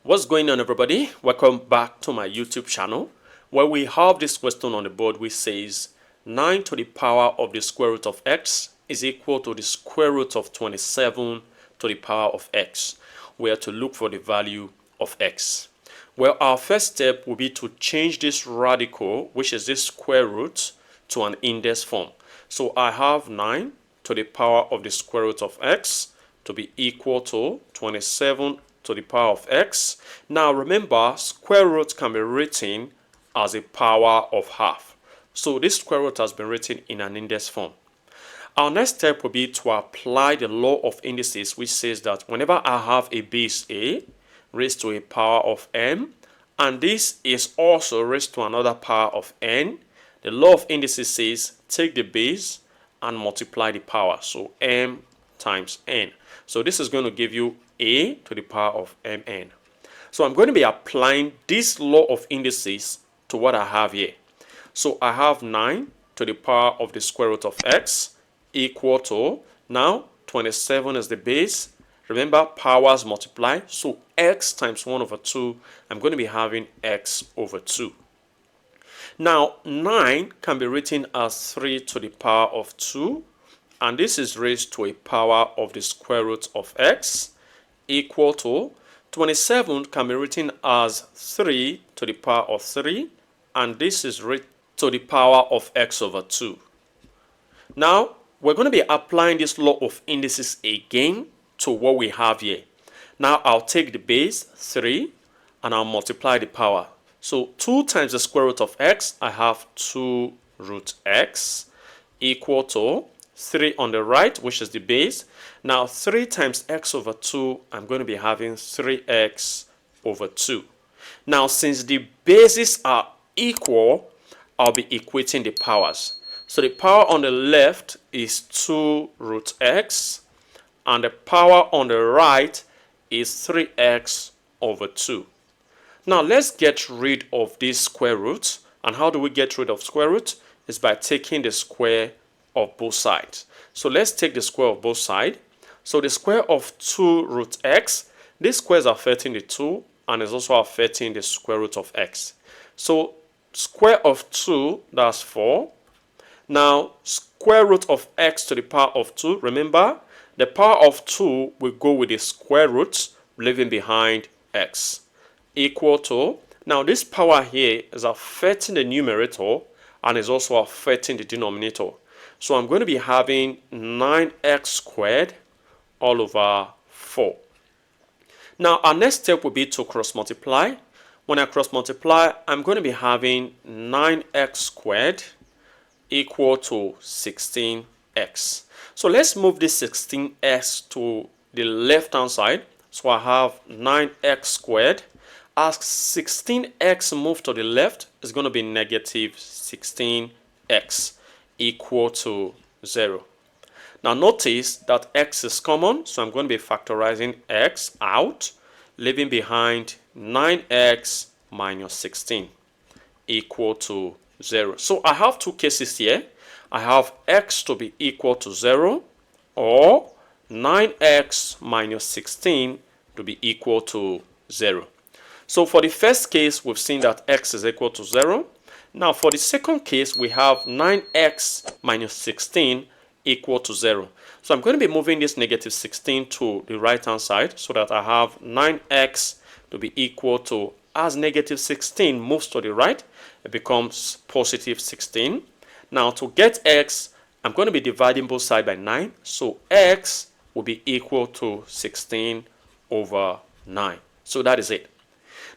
What's going on, everybody? Welcome back to my YouTube channel, where we have this question on the board which says 9 to the power of the square root of x is equal to the square root of 27 to the power of x. We are to look for the value of x. Well, our first step will be to change this radical, which is this square root, to an index form. So I have 9 to the power of the square root of x to be equal to 27 to the power of x. Now remember, square root can be written as a power of half. So this square root has been written in an index form. Our next step will be to apply the law of indices, which says that whenever I have a base a raised to a power of m, and this is also raised to another power of n, the law of indices says take the base and multiply the power. So m times n. So this is going to give you a to the power of mn. So I'm going to be applying this law of indices to what I have here. So I have 9 to the power of the square root of x equal to, now 27 is the base. Remember, powers multiply, so x times 1 over 2, I'm going to be having x over 2. Now 9 can be written as 3 to the power of 2, and this is raised to a power of the square root of x equal to 27 can be written as 3 to the power of 3, and this is raised to the power of x over 2. Now we're going to be applying this law of indices again to what we have here. Now I'll take the base 3 and I'll multiply the power. So 2 times the square root of x, I have 2 root x equal to 3 on the right, which is the base. Now 3 times x over 2, I'm going to be having 3x over 2. Now since the bases are equal, I'll be equating the powers. So the power on the left is 2 root x, and the power on the right is 3x over 2. Now let's get rid of this square root. And how do we get rid of square root? Is by taking the square of both sides. So let's take the square of both sides. So the square of 2 root x, this square is affecting the 2 and is also affecting the square root of x. So square of 2, that's 4. Now square root of x to the power of 2, remember the power of 2 will go with the square root, leaving behind x, equal to, now this power here is affecting the numerator and is also affecting the denominator. So I'm going to be having 9x squared all over 4. Now our next step will be to cross multiply. When I cross multiply, I'm going to be having 9x squared equal to 16x. So let's move this 16x to the left hand side. So I have 9x squared. As 16x move to the left, is going to be negative 16x equal to 0. Now notice that x is common, so I'm going to be factorizing x out, leaving behind 9x minus 16 equal to 0. So I have two cases here. I have x to be equal to 0 or 9x minus 16 to be equal to 0. So for the first case, we've seen that x is equal to 0. Now for the second case, we have 9x minus 16 equal to 0. So I'm going to be moving this negative 16 to the right hand side so that I have 9x to be equal to, as negative 16 moves to the right, it becomes positive 16. Now to get x, I'm going to be dividing both sides by 9. So x will be equal to 16 over 9. So that is it.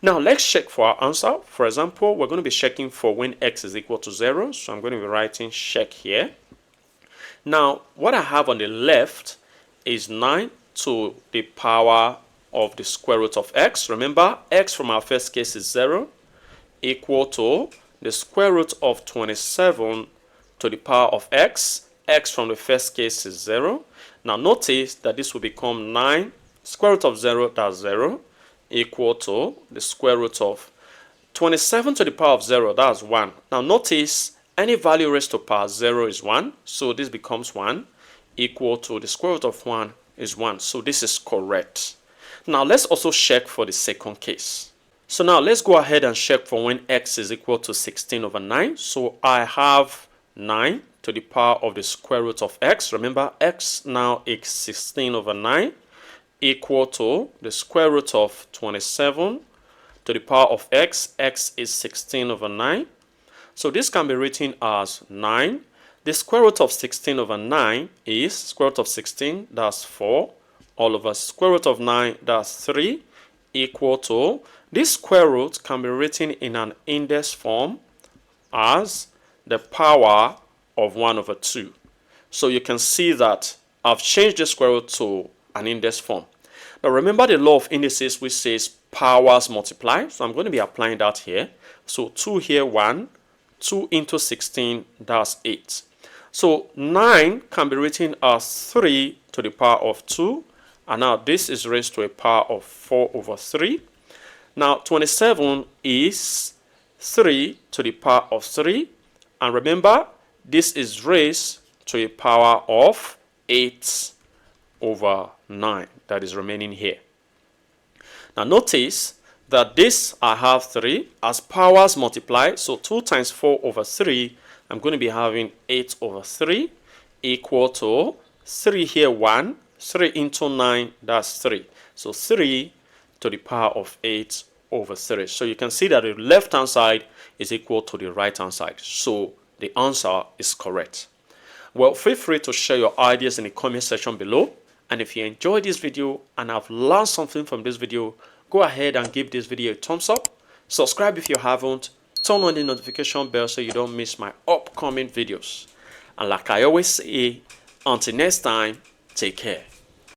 Now let's check for our answer. For example, we're going to be checking for when x is equal to 0. So I'm going to be writing check here. Now what I have on the left is 9 to the power of the square root of x. Remember, x from our first case is 0 equal to the square root of 27 to the power of x. X from the first case is 0. Now notice that this will become 9 square root of 0, that's 0, equal to the square root of 27 to the power of 0, that's 1. Now notice any value raised to power 0 is 1, so this becomes 1, equal to the square root of 1 is 1. So this is correct. Now let's also check for the second case. So now let's go ahead and check for when x is equal to 16 over 9. So I have 9 to the power of the square root of x. Remember, x now is 16 over 9 equal to the square root of 27 to the power of x. X is 16 over 9. So this can be written as 9. The square root of 16 over 9 is square root of 16, that's 4, all over square root of 9, that's 3, equal to, this square root can be written in an index form as the power of 1 over 2. So you can see that I've changed the square root to an index form. Now remember the law of indices which says powers multiply. So I'm going to be applying that here. So 2 here, 1, 2 into 16, that's 8. So 9 can be written as 3 to the power of 2. And now this is raised to a power of 4 over 3. Now 27 is 3 to the power of 3. And remember, this is raised to a power of 8 over 9. That is remaining here. Now notice that this I have 3 as powers multiply. So 2 times 4 over 3, I'm going to be having 8 over 3 equal to 3 here 1, 3 into 9, that's 3. So 3 to the power of 8 over 3. So you can see that the left hand side is equal to the right hand side. So the answer is correct. Well, feel free to share your ideas in the comment section below. And if you enjoyed this video and have learned something from this video, go ahead and give this video a thumbs up. Subscribe if you haven't. Turn on the notification bell so you don't miss my upcoming videos. And like I always say, until next time, take care.